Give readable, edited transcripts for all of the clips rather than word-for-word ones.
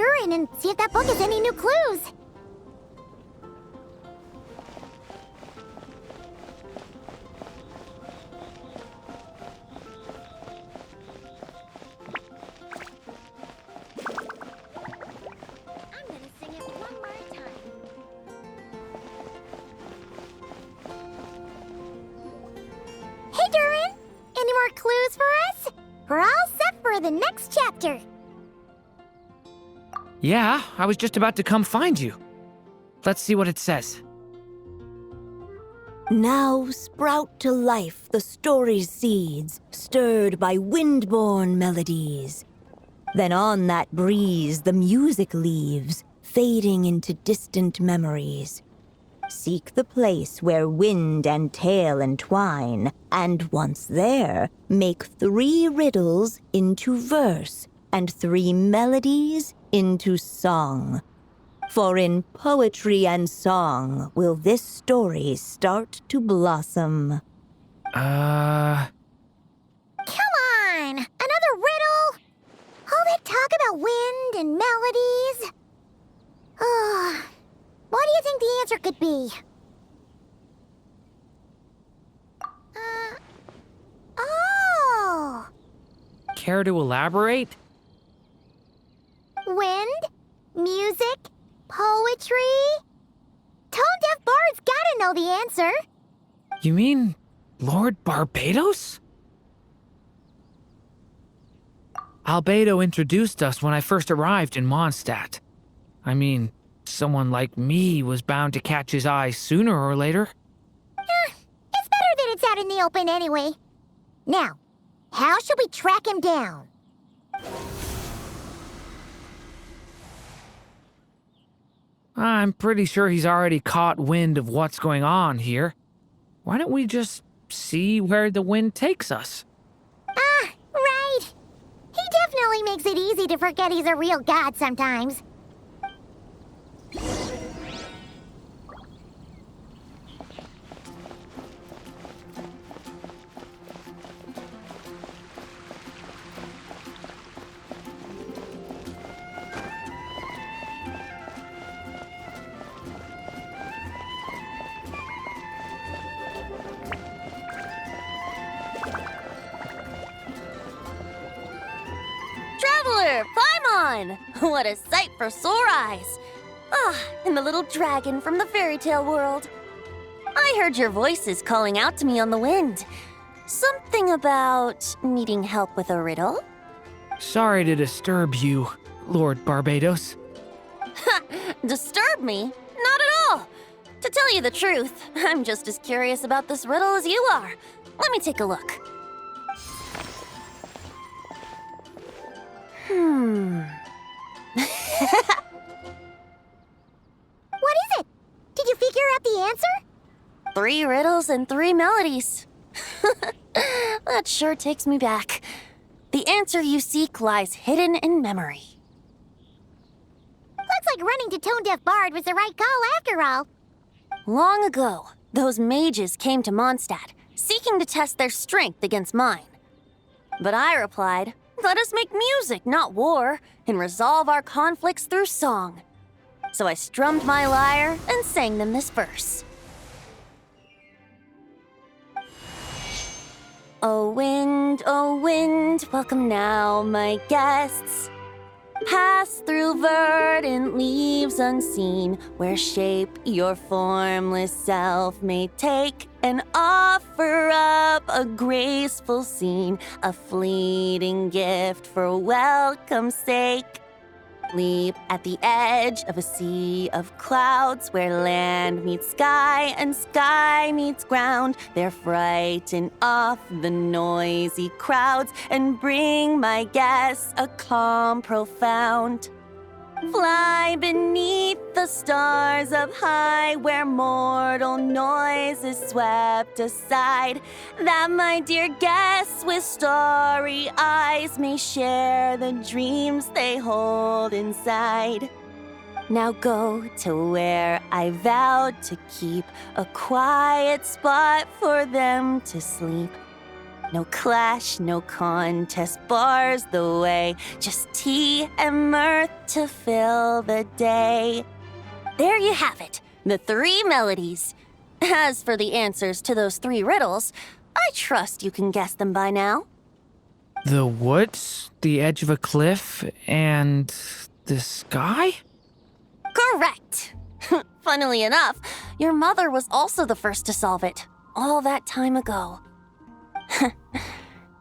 Durin and see if that book has any new clues. I'm gonna sing it one more time. Hey, Durin! Any more clues for us? We're all set for the next chapter. Yeah, I was just about to come find you. Let's see what it says. Now sprout to life the story's seeds, stirred by wind-born melodies. Then on that breeze the music leaves, fading into distant memories. Seek the place where wind and tale entwine, and once there, make 3 riddles into verse, and 3 melodies into song. For in poetry and song will this story start to blossom. Come on! Another riddle? All that talk about wind and melodies? What do you think the answer could be? Oh! Care to elaborate? Wind? Music? Poetry? Tone-deaf bards gotta know the answer. You mean Lord Barbados? Albedo introduced us when I first arrived in Mondstadt. I mean, someone like me was bound to catch his eye sooner or later. It's better that it's out in the open anyway. Now, how should we track him down? I'm pretty sure he's already caught wind of what's going on here. Why don't we just see where the wind takes us? Right. He definitely makes it easy to forget he's a real god sometimes. Traveler, Paimon! What a sight for sore eyes! And the little dragon from the fairy tale world. I heard your voices calling out to me on the wind. Something about needing help with a riddle? Sorry to disturb you, Lord Barbados. Disturb me? Not at all! To tell you the truth, I'm just as curious about this riddle as you are. Let me take a look. What is it? Did you figure out the answer? 3 riddles and 3 melodies. That sure takes me back. The answer you seek lies hidden in memory. Looks like running to Tone-Deaf Bard was the right call after all. Long ago, those mages came to Mondstadt, seeking to test their strength against mine. But I replied, let us make music, not war, and resolve our conflicts through song. So I strummed my lyre and sang them this verse. O wind, welcome now, my guests. Pass through verdant leaves unseen, where shape your formless self may take, and offer up a graceful scene, a fleeting gift for welcome's sake. Leap at the edge of a sea of clouds, where land meets sky and sky meets ground. There frighten off the noisy crowds and bring my guests a calm profound. Fly beneath the stars up high, where mortal noise is swept aside, that my dear guests with starry eyes may share the dreams they hold inside. Now go to where I vowed to keep a quiet spot for them to sleep. No clash, no contest bars the way. Just tea and mirth to fill the day. There you have it, the 3 melodies. As for the answers to those 3 riddles, I trust you can guess them by now. The woods, the edge of a cliff, and the sky? Correct! Funnily enough, your mother was also the first to solve it, all that time ago.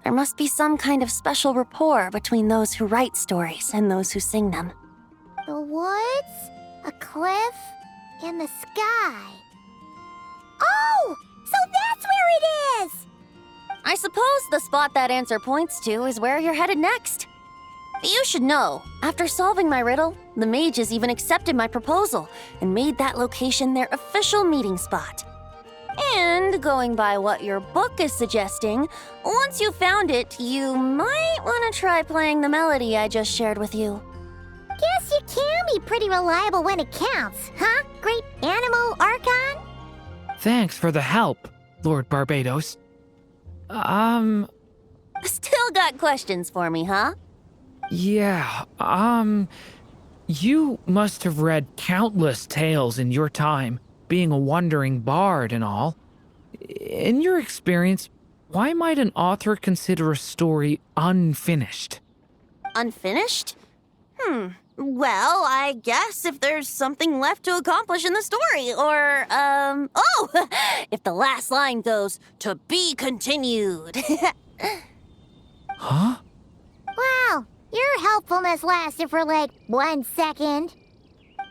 There must be some kind of special rapport between those who write stories and those who sing them. The woods, a cliff, and the sky. Oh! So that's where it is! I suppose the spot that answer points to is where you're headed next. You should know, after solving my riddle, the mages even accepted my proposal and made that location their official meeting spot. And going by what your book is suggesting, once you found it, you might want to try playing the melody I just shared with you. Guess you can be pretty reliable when it counts, huh, Great Animal Archon? Thanks for the help, Lord Barbados. Still got questions for me, huh? Yeah, you must have read countless tales in your time, being a wandering bard and all. In your experience, why might an author consider a story unfinished? Unfinished? Well, I guess if there's something left to accomplish in the story, or, if the last line goes, "To be continued." Huh? Wow, your helpfulness lasted for like 1 second.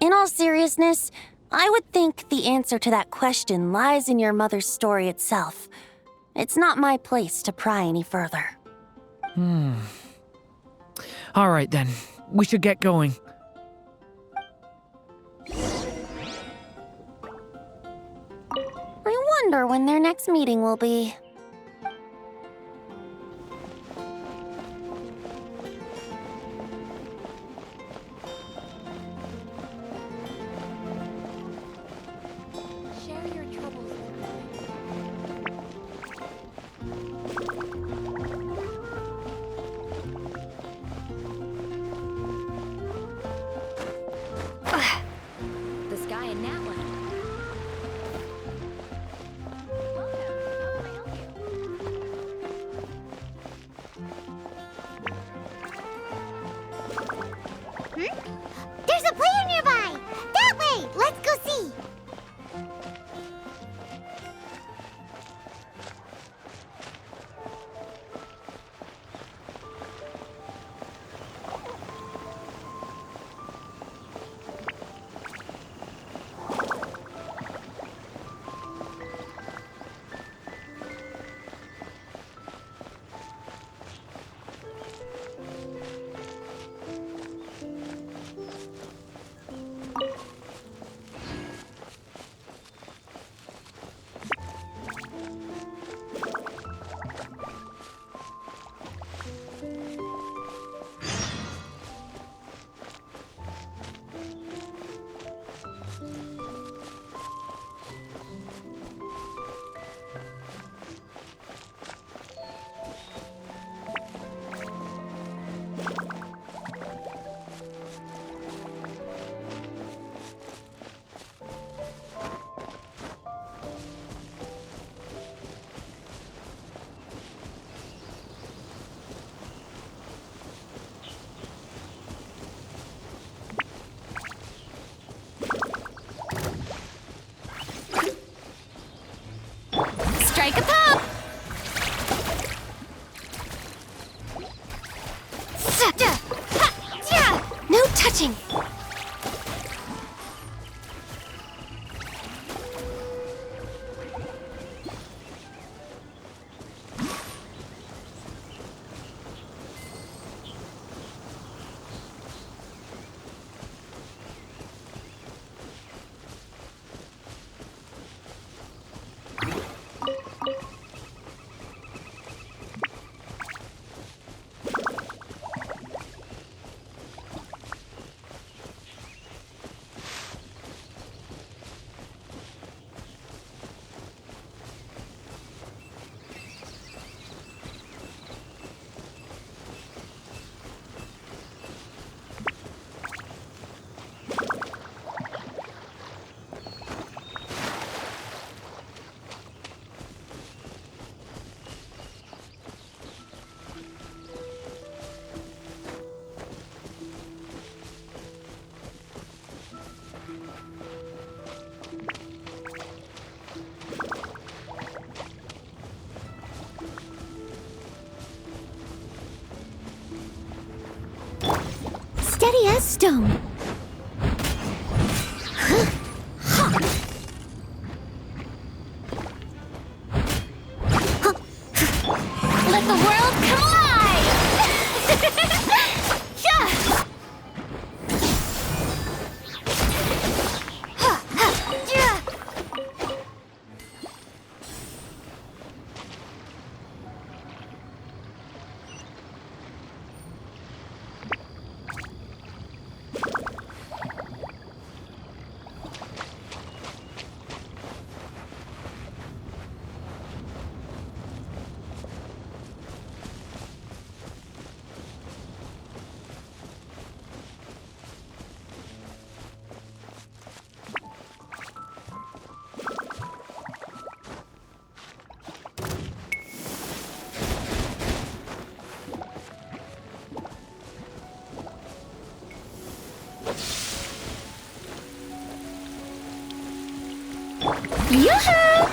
In all seriousness, I would think the answer to that question lies in your mother's story itself. It's not my place to pry any further. All right then, we should get going. I wonder when their next meeting will be. Share your troubles with me. The sky in Natlan. There's a player nearby! That way! Let's go see! Strike a pop! No touching! System. Let the world come alive! Yeah! Yeah! Yoo-hoo!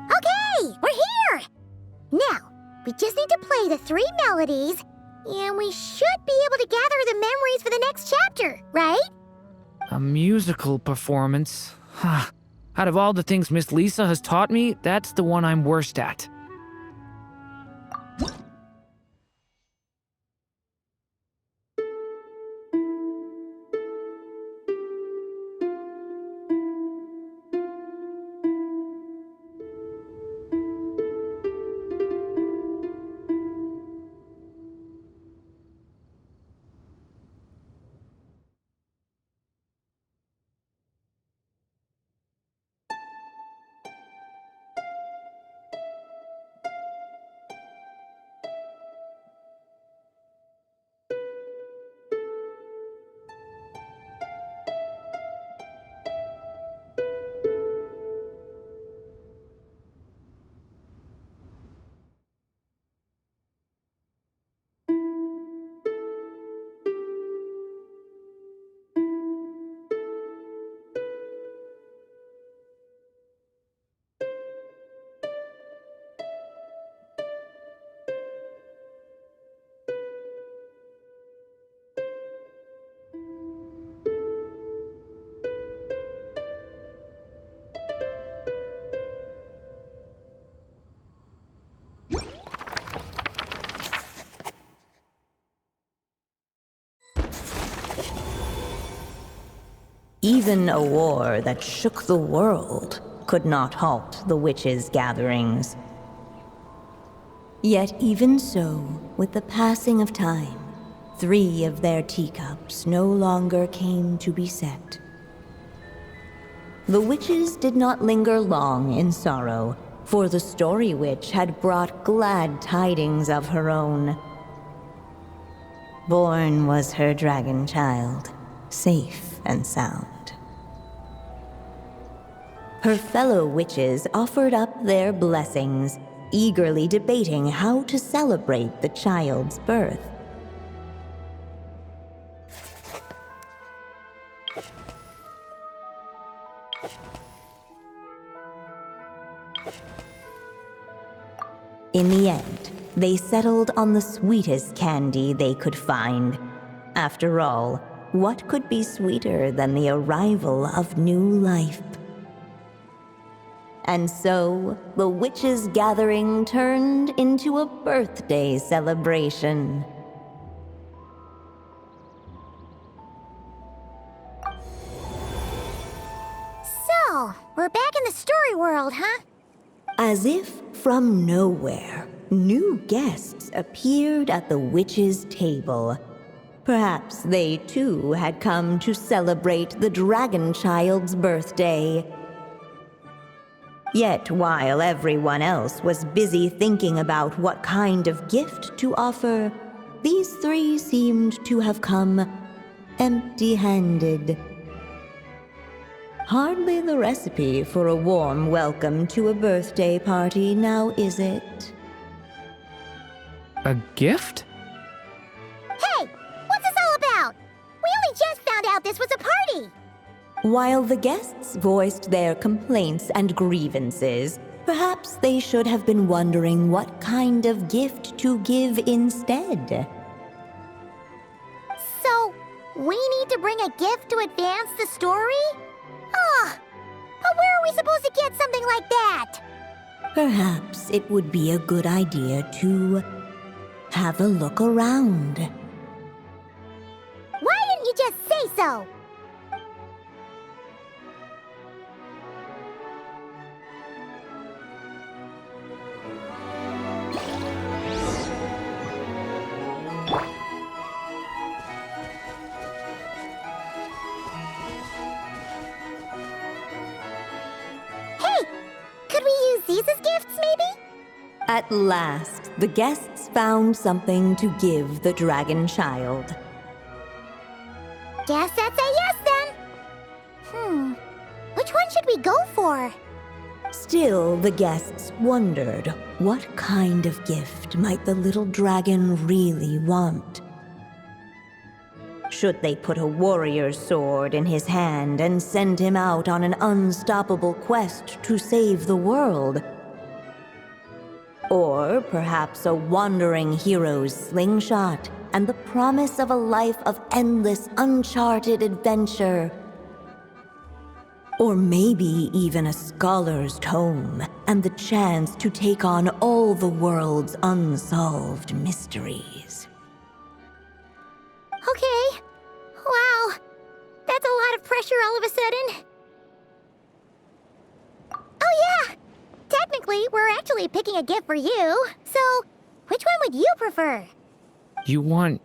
Okay, we're here! Now, we just need to play the 3 melodies, and we should be able to gather the memories for the next chapter, right? A musical performance? Huh. Out of all the things Miss Lisa has taught me, that's the one I'm worst at. Even a war that shook the world could not halt the witches' gatherings. Yet even so, with the passing of time, 3 of their teacups no longer came to be set. The witches did not linger long in sorrow, for the Story Witch had brought glad tidings of her own. Born was her dragon child, safe and sound. Her fellow witches offered up their blessings, eagerly debating how to celebrate the child's birth. In the end, they settled on the sweetest candy they could find. After all, what could be sweeter than the arrival of new life? And so, the witches' gathering turned into a birthday celebration. So, we're back in the story world, huh? As if from nowhere, new guests appeared at the witches' table. Perhaps they too had come to celebrate the dragon child's birthday. Yet while everyone else was busy thinking about what kind of gift to offer, these three seemed to have come empty-handed. Hardly the recipe for a warm welcome to a birthday party, now is it? A gift? Hey, what's this all about? We only just found out this was a party. While the guests voiced their complaints and grievances, perhaps they should have been wondering what kind of gift to give instead. So, we need to bring a gift to advance the story? Oh, but where are we supposed to get something like that? Perhaps it would be a good idea to have a look around. Why didn't you just say so? Hey, could we use these as gifts, maybe? At last, the guests found something to give the dragon child. Guess that's a yes then. Which one should we go for? Still, the guests wondered what kind of gift might the little dragon really want. Should they put a warrior's sword in his hand and send him out on an unstoppable quest to save the world? Or perhaps a wandering hero's slingshot and the promise of a life of endless, uncharted adventure? Or maybe even a scholar's tome and the chance to take on all the world's unsolved mysteries. Okay. Wow. That's a lot of pressure all of a sudden. Oh yeah! Technically, we're actually picking a gift for you. So, which one would you prefer? You want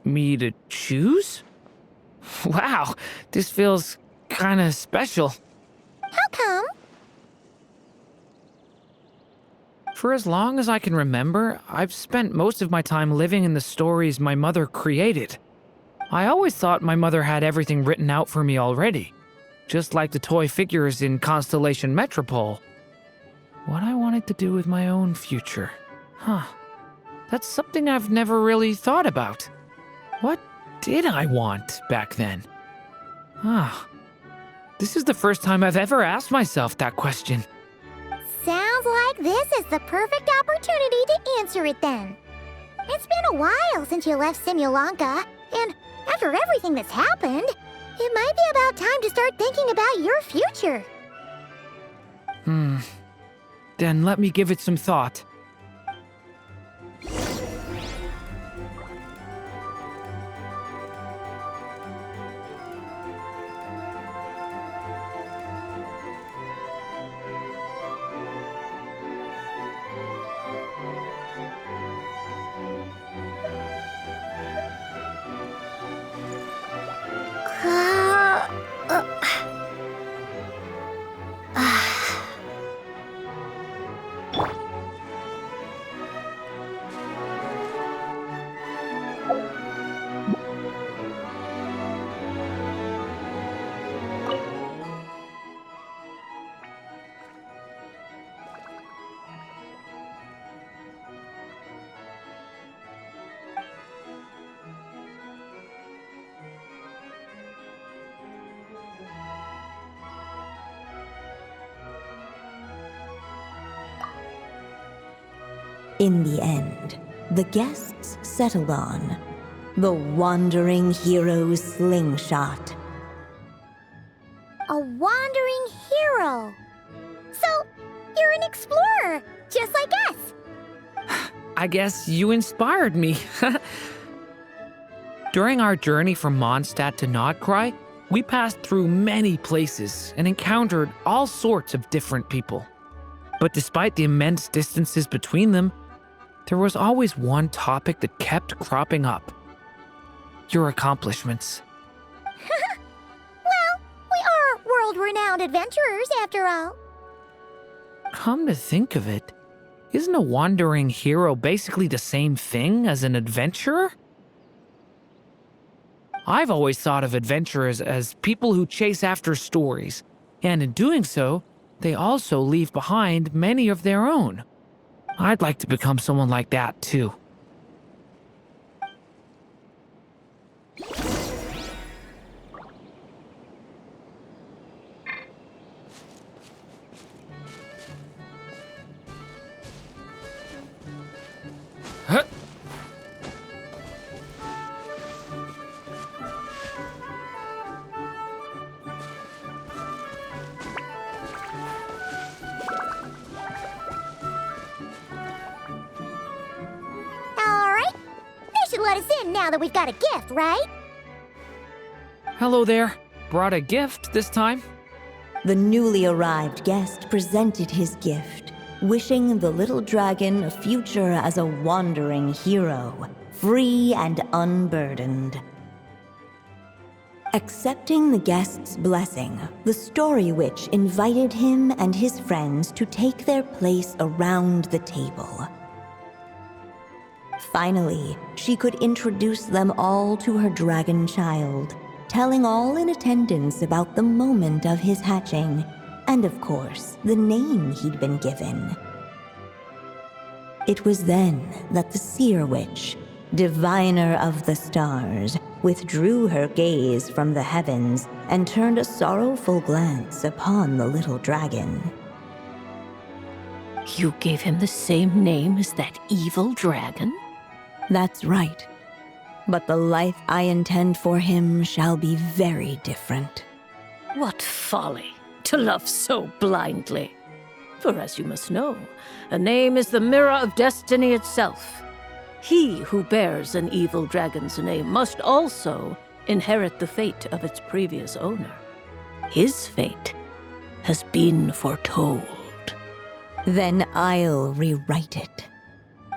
me to choose? Wow, this feels kinda special. How come? For as long as I can remember, I've spent most of my time living in the stories my mother created. I always thought my mother had everything written out for me already, just like the toy figures in Constellation Metropole. What I wanted to do with my own future. That's something I've never really thought about. What did I want back then? This is the first time I've ever asked myself that question. Sounds like this is the perfect opportunity to answer it then. It's been a while since you left Simulanka, and after everything that's happened, it might be about time to start thinking about your future. Then let me give it some thought. In the end, the guests settled on the Wandering Hero's slingshot. A wandering hero. So, you're an explorer, just like us. I guess you inspired me. During our journey from Mondstadt to Nodcry, we passed through many places and encountered all sorts of different people. But despite the immense distances between them, there was always one topic that kept cropping up. Your accomplishments. Well, we are world-renowned adventurers, after all. Come to think of it, isn't a wandering hero basically the same thing as an adventurer? I've always thought of adventurers as people who chase after stories, and in doing so, they also leave behind many of their own. I'd like to become someone like that too. Huh. All right. They should let us in now that we've got a gift, right? Hello there. Brought a gift this time? The newly arrived guest presented his gift, wishing the little dragon a future as a wandering hero, free and unburdened. Accepting the guest's blessing, the Story Witch invited him and his friends to take their place around the table. Finally, she could introduce them all to her dragon child, telling all in attendance about the moment of his hatching, and of course, the name he'd been given. It was then that the Seer Witch, diviner of the stars, withdrew her gaze from the heavens and turned a sorrowful glance upon the little dragon. You gave him the same name as that evil dragon? That's right. But the life I intend for him shall be very different. What folly to love so blindly. For as you must know, a name is the mirror of destiny itself. He who bears an evil dragon's name must also inherit the fate of its previous owner. His fate has been foretold. Then I'll rewrite it.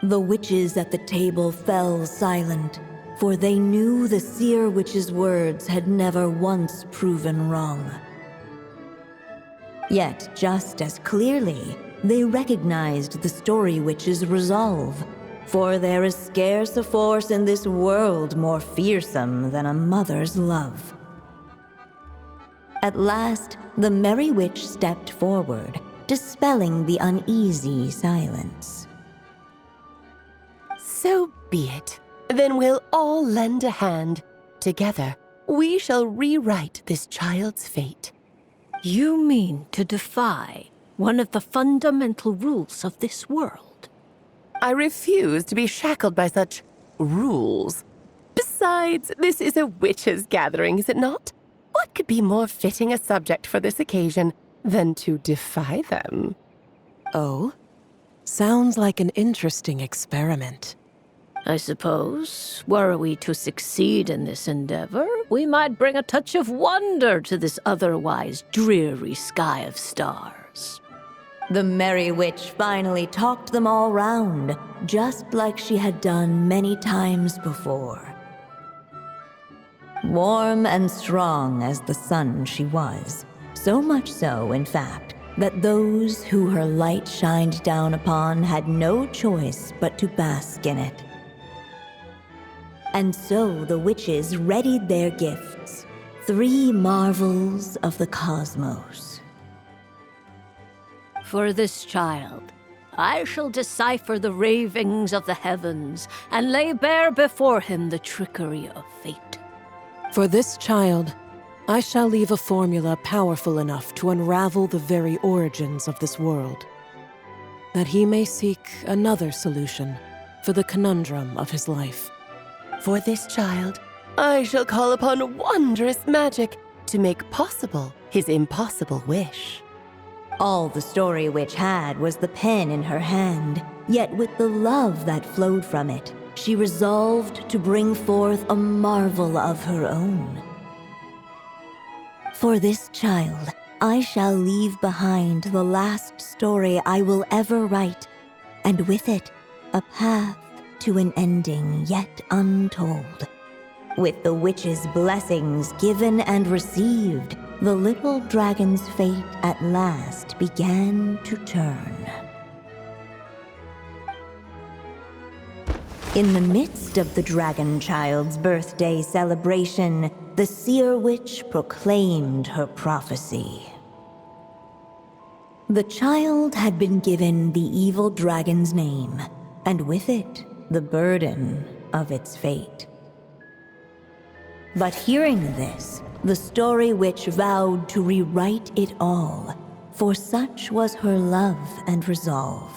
The witches at the table fell silent, for they knew the Seer Witch's words had never once proven wrong. Yet, just as clearly, they recognized the Story Witch's resolve, for there is scarce a force in this world more fearsome than a mother's love. At last, the Merry Witch stepped forward, dispelling the uneasy silence. So be it. Then we'll all lend a hand. Together, we shall rewrite this child's fate. You mean to defy one of the fundamental rules of this world? I refuse to be shackled by such rules. Besides, this is a witches' gathering, is it not? What could be more fitting a subject for this occasion than to defy them? Oh? Sounds like an interesting experiment. I suppose, were we to succeed in this endeavor, we might bring a touch of wonder to this otherwise dreary sky of stars. The Merry Witch finally talked them all round, just like she had done many times before. Warm and strong as the sun she was, so much so, in fact, that those who her light shined down upon had no choice but to bask in it. And so the witches readied their gifts, 3 marvels of the cosmos. For this child, I shall decipher the ravings of the heavens and lay bare before him the trickery of fate. For this child, I shall leave a formula powerful enough to unravel the very origins of this world. that he may seek another solution for the conundrum of his life. For this child, I shall call upon wondrous magic to make possible his impossible wish. All the Story Witch had was the pen in her hand, yet with the love that flowed from it, she resolved to bring forth a marvel of her own. For this child, I shall leave behind the last story I will ever write, and with it, a path to an ending yet untold. With the witch's blessings given and received, the little dragon's fate at last began to turn. In the midst of the dragon child's birthday celebration, the seer witch proclaimed her prophecy. The child had been given the evil dragon's name, and with it, the burden of its fate. But hearing this, the Story Witch vowed to rewrite it all, for such was her love and resolve.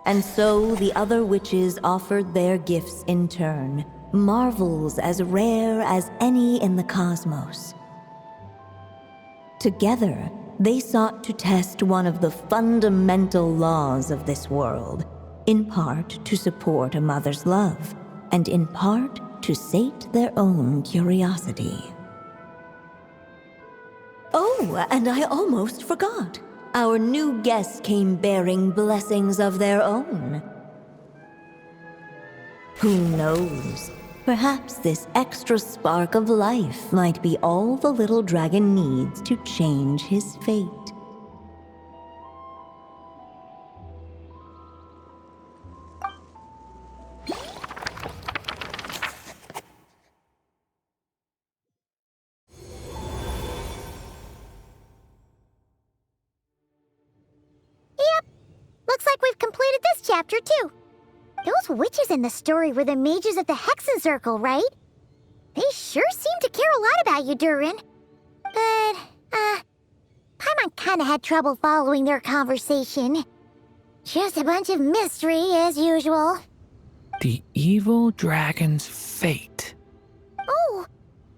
And so the other witches offered their gifts in turn, marvels as rare as any in the cosmos. Together, they sought to test one of the fundamental laws of this world, in part to support a mother's love, and in part to sate their own curiosity. Oh, and I almost forgot. Our new guests came bearing blessings of their own. Who knows? Perhaps this extra spark of life might be all the little dragon needs to change his fate. Looks like we've completed this chapter, too. Those witches in the story were the mages at the Hexen Circle, right? They sure seem to care a lot about you, Durin. But, Paimon kinda had trouble following their conversation. Just a bunch of mystery, as usual. The evil dragon's fate. Oh,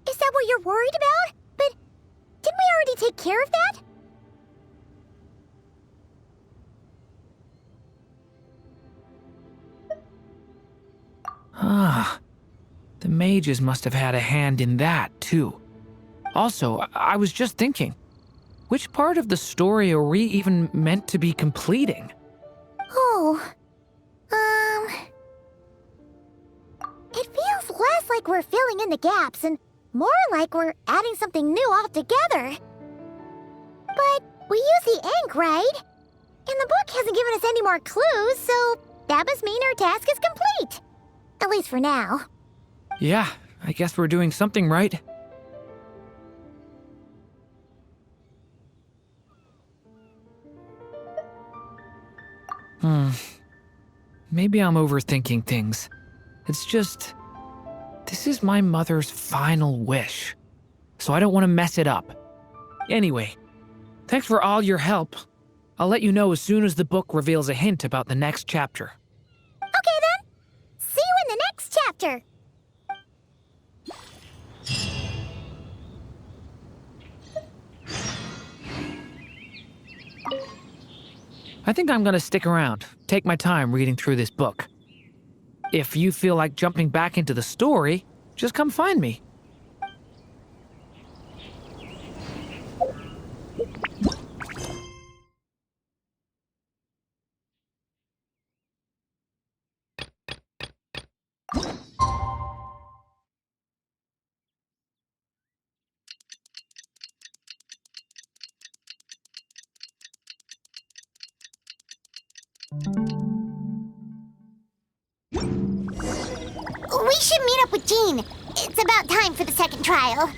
is that what you're worried about? But didn't we already take care of that? Ah, the mages must have had a hand in that, too. Also, I was just thinking, which part of the story are we even meant to be completing? Oh, it feels less like we're filling in the gaps and more like we're adding something new altogether. But we use the ink, right? And the book hasn't given us any more clues, so that must mean our task is complete. At least for now. Yeah, I guess we're doing something right. Maybe I'm overthinking things. It's just, this is my mother's final wish, so I don't want to mess it up. Anyway, thanks for all your help. I'll let you know as soon as the book reveals a hint about the next chapter. Okay then. See you in the next chapter. I think I'm gonna stick around, take my time reading through this book. If you feel like jumping back into the story, just come find me. We should meet up with Jean. It's about time for the second trial.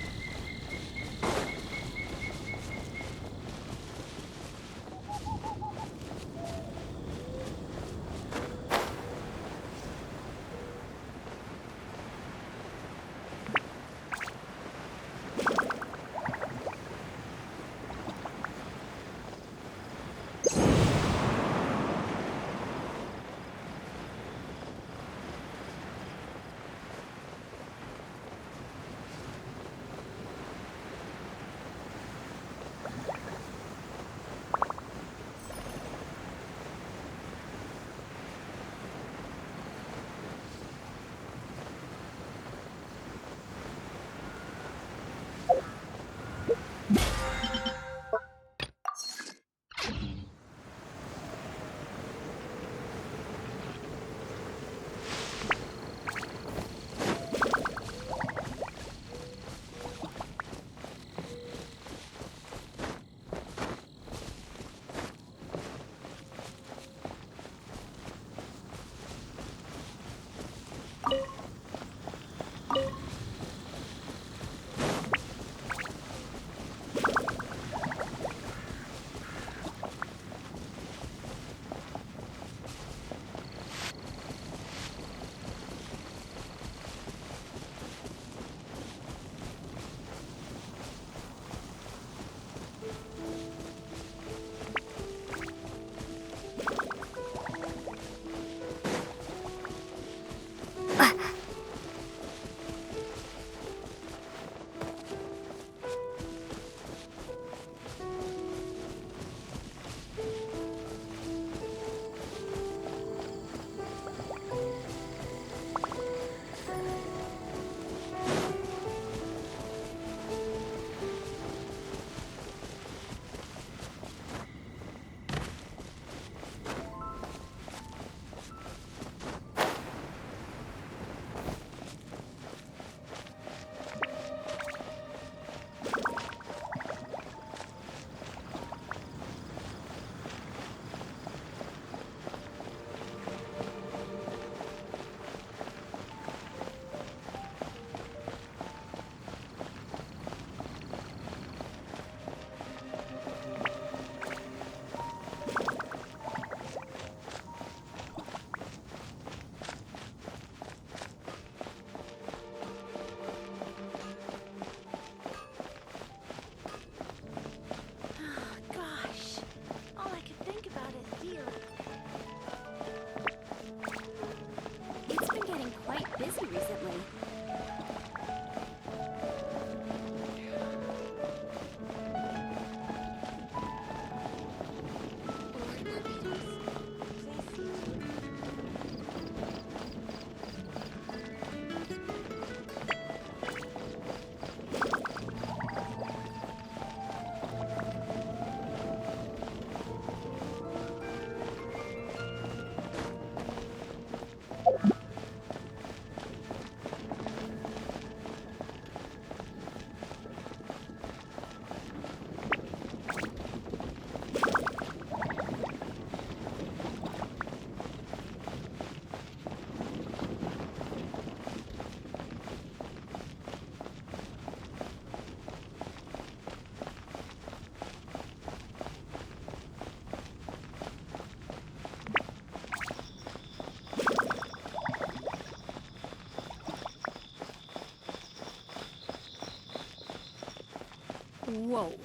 Whoa,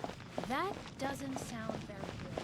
that doesn't sound very good.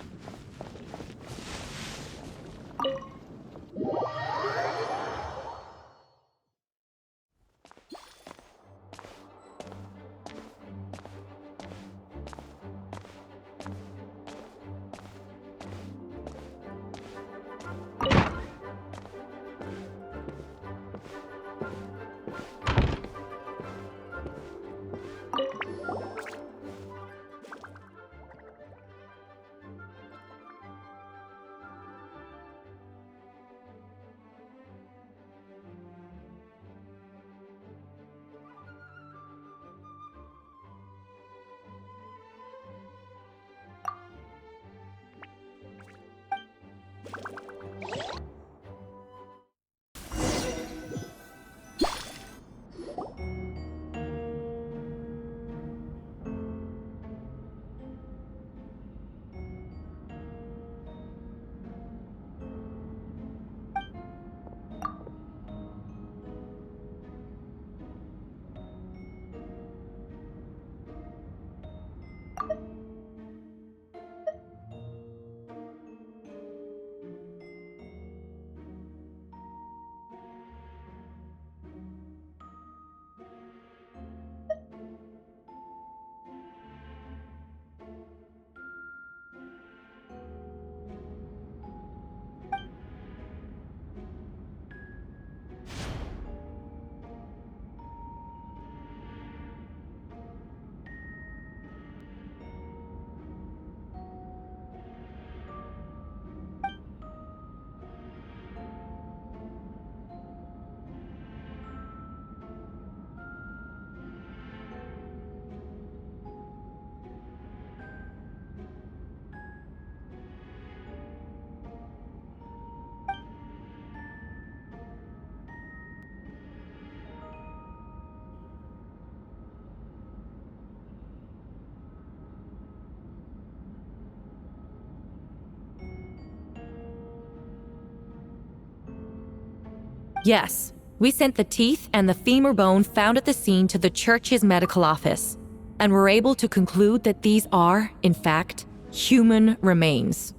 Yes, we sent the teeth and the femur bone found at the scene to the church's medical office, and were able to conclude that these are, in fact, human remains.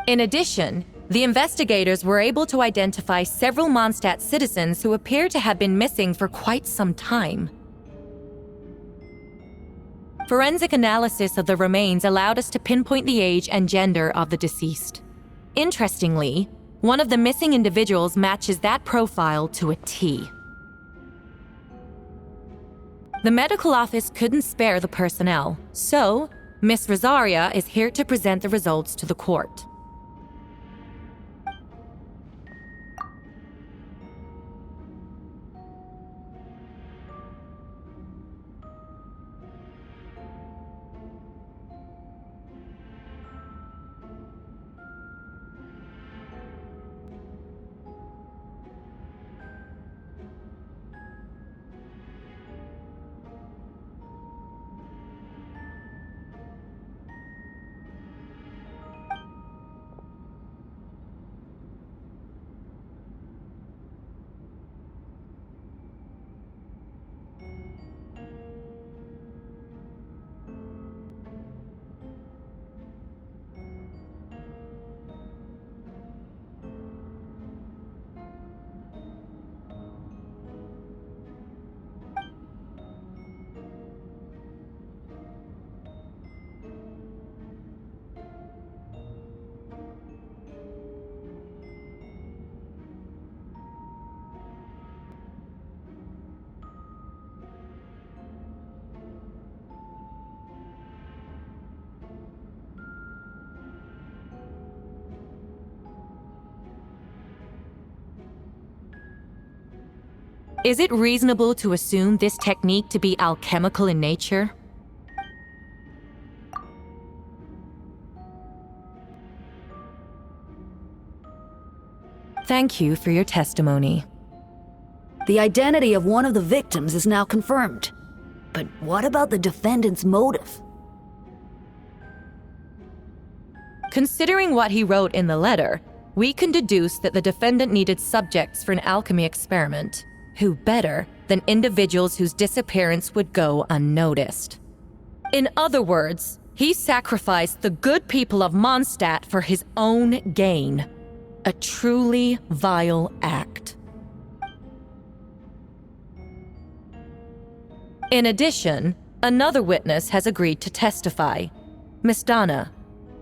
In addition, the investigators were able to identify several Mondstadt citizens who appear to have been missing for quite some time. Forensic analysis of the remains allowed us to pinpoint the age and gender of the deceased. Interestingly, one of the missing individuals matches that profile to a T. The medical office couldn't spare the personnel, so Miss Rosaria is here to present the results to the court. Is it reasonable to assume this technique to be alchemical in nature? Thank you for your testimony. The identity of one of the victims is now confirmed. But what about the defendant's motive? Considering what he wrote in the letter, we can deduce that the defendant needed subjects for an alchemy experiment. Who better than individuals whose disappearance would go unnoticed? In other words, he sacrificed the good people of Mondstadt for his own gain. A truly vile act. In addition, another witness has agreed to testify. Miss Donna,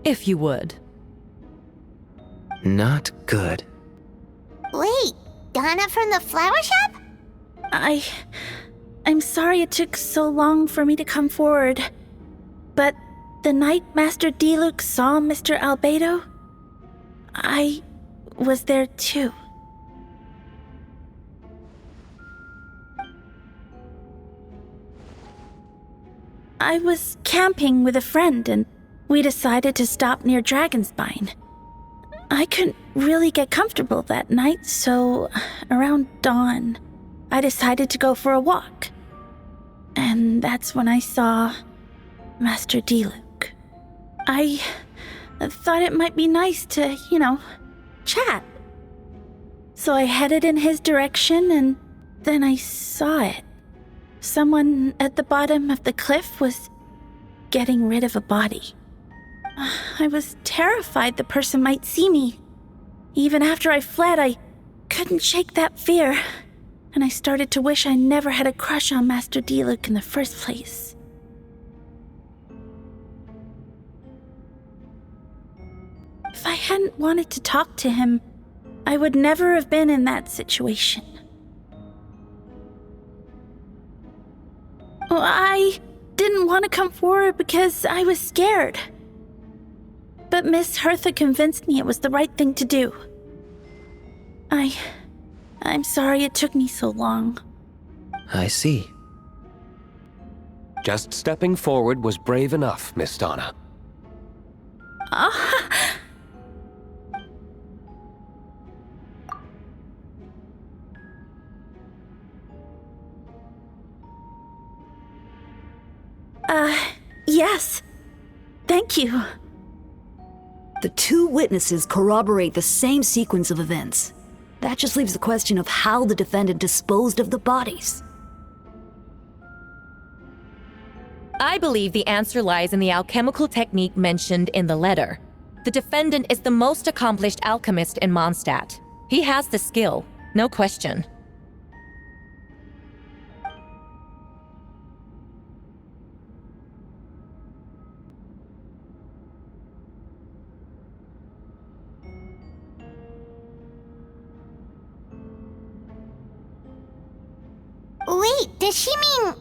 if you would. Not good. Wait, Donna from the flower shop? I'm sorry it took so long for me to come forward. But the night Master Diluc saw Mr. Albedo, I was there too. I was camping with a friend and we decided to stop near Dragonspine. I couldn't really get comfortable that night, so around dawn, I decided to go for a walk. And that's when I saw Master Diluc. I thought it might be nice to, chat. So I headed in his direction and then I saw it. Someone at the bottom of the cliff was getting rid of a body. I was terrified the person might see me. Even after I fled, I couldn't shake that fear. And I started to wish I never had a crush on Master Diluc in the first place. If I hadn't wanted to talk to him, I would never have been in that situation. Well, I didn't want to come forward because I was scared. But Miss Hertha convinced me it was the right thing to do. I'm sorry it took me so long. I see. Just stepping forward was brave enough, Miss Donna. Yes. Thank you. The two witnesses corroborate the same sequence of events. That just leaves the question of how the defendant disposed of the bodies. I believe the answer lies in the alchemical technique mentioned in the letter. The defendant is the most accomplished alchemist in Mondstadt. He has the skill, no question. Wait, does she mean...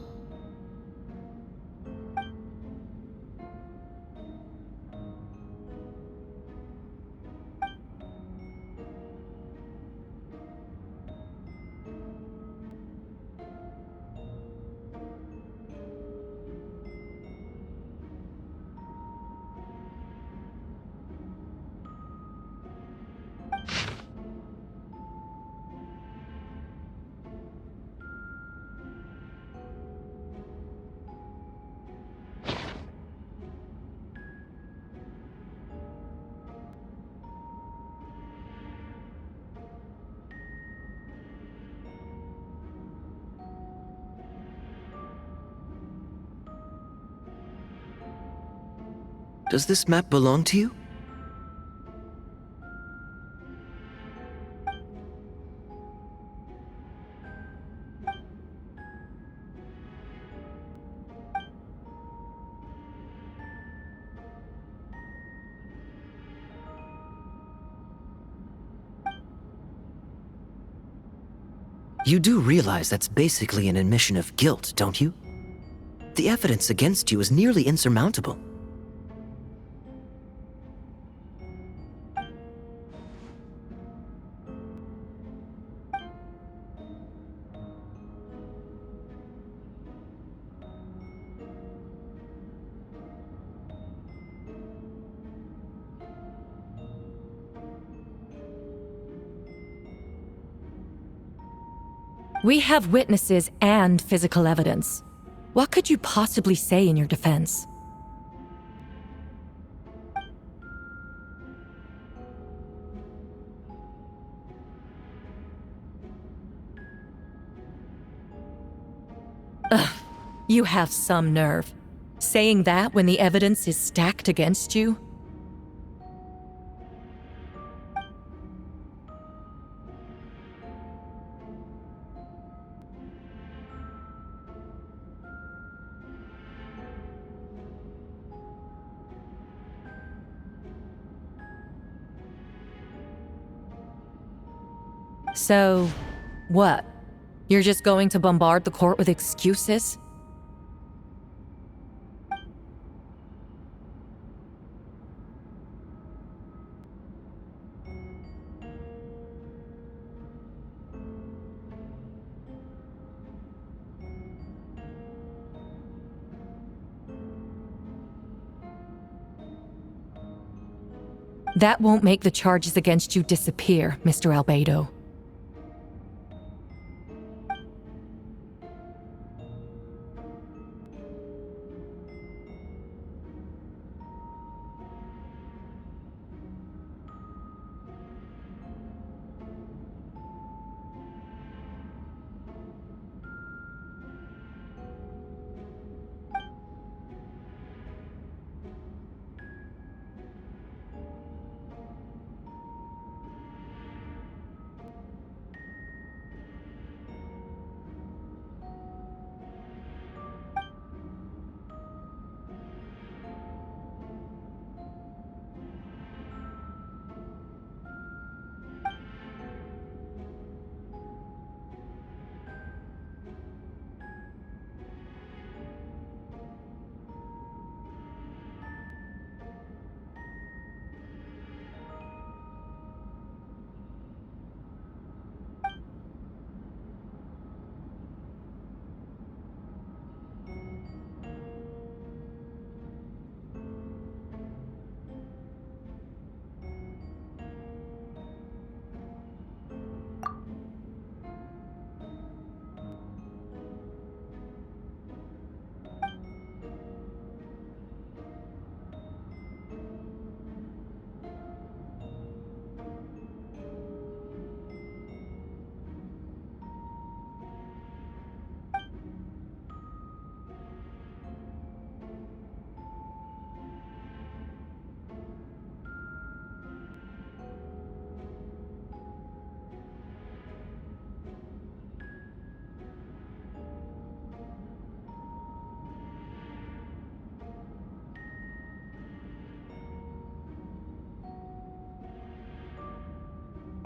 Does this map belong to you? You do realize that's basically an admission of guilt, don't you? The evidence against you is nearly insurmountable. We have witnesses and physical evidence. What could you possibly say in your defense? Ugh, you have some nerve. Saying that when the evidence is stacked against you? So, what? You're just going to bombard the court with excuses? That won't make the charges against you disappear, Mr. Albedo.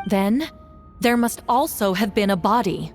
Then, there must also have been a body.